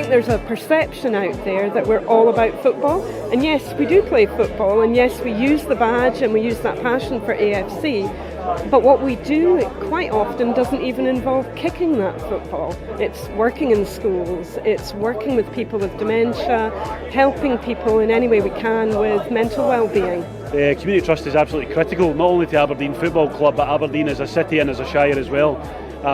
think there's a perception out there that we're all about football. And yes, we do play football, and yes, we use the badge and we use that passion for AFC. But what we do quite often doesn't even involve kicking that football. It's working in schools, it's working with people with dementia, helping people in any way we can with mental well-being. The Community Trust is absolutely critical, not only to Aberdeen Football Club, but Aberdeen as a city and as a shire as well.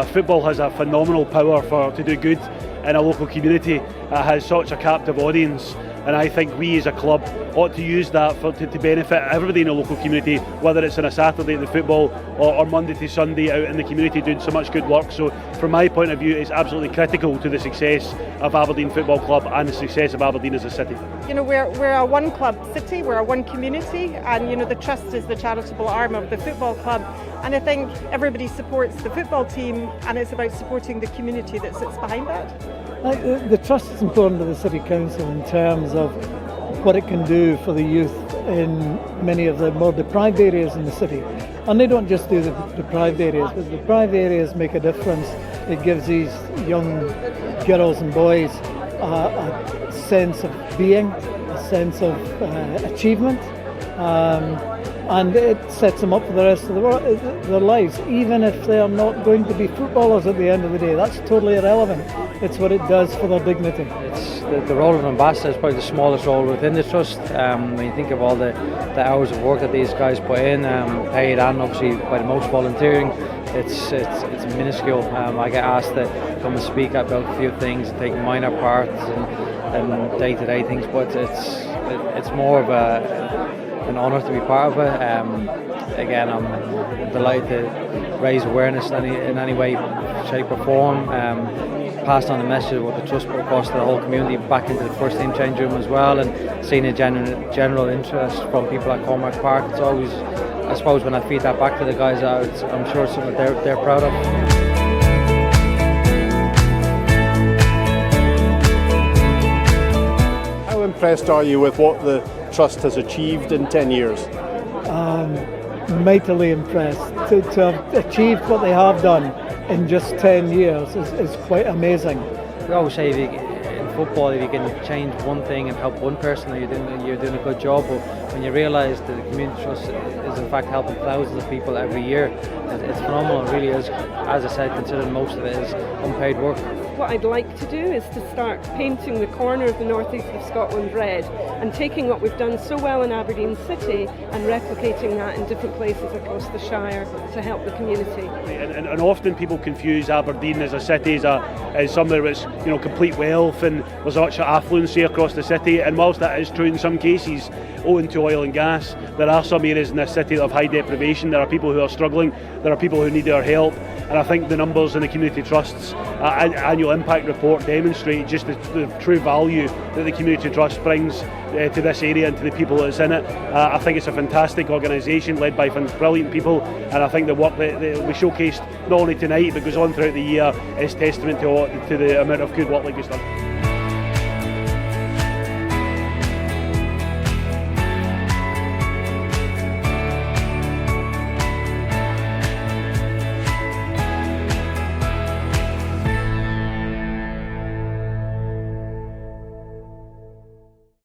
Football has a phenomenal power to do good in a local community. It has such a captive audience, and I think we as a club ought to use that to benefit everybody in the local community, whether it's on a Saturday at the football or Monday to Sunday out in the community doing so much good work. So from my point of view, it's absolutely critical to the success of Aberdeen Football Club and the success of Aberdeen as a city. You know, we're a one club city, we're a one community, and you know the Trust is the charitable arm of the football club, and I think everybody supports the football team, and it's about supporting the community that sits behind that. The Trust is important to the City Council in terms of what it can do for the youth in many of the more deprived areas in the city. And they don't just do the deprived areas, but the deprived areas make a difference. It gives these young girls and boys a sense of being, a sense of achievement, and it sets them up for the rest of their lives, even if they are not going to be footballers at the end of the day. That's totally irrelevant. It's what it does for their dignity. It's the role of an ambassador is probably the smallest role within the Trust. When you think of all the hours of work that these guys put in, paid and obviously by the most volunteering, it's minuscule. I get asked to come and speak about a few things, take minor parts and day-to-day things, but it's more of an honour to be part of it. Again, I'm delighted to raise awareness in any way, shape or form. Passed on the message of what the Trust put across to the whole community back into the first team change room as well, and seeing a general interest from people at Cormac Park. It's always, I suppose, when I feed that back to the guys out, I'm sure it's something they're proud of. How impressed are you with what the Trust has achieved in 10 years? Mightily impressed. To have achieved what they have done in just 10 years is quite amazing. We always say in football, if you can change one thing and help one person, you're doing a good job. But when you realise that the Community Trust is in fact helping thousands of people every year, it's phenomenal. It really is. As I said, considering most of it is unpaid work. What I'd like to do is to start painting the corner of the northeast of Scotland red and taking what we've done so well in Aberdeen City and replicating that in different places across the Shire to help the community. And often people confuse Aberdeen as a city as somewhere that's complete wealth and there's much affluency across the city, and whilst that is true in some cases owing to oil and gas, there are some areas in this city that have high deprivation. There are people who are struggling, there are people who need our help, and I think the numbers in the Community Trust's annual impact report demonstrate just the true value that the Community Trust brings to this area and to the people that's in it. I think it's a fantastic organisation led by brilliant people, and I think the work that we showcased not only tonight but goes on throughout the year is testament to the amount of good work that gets done.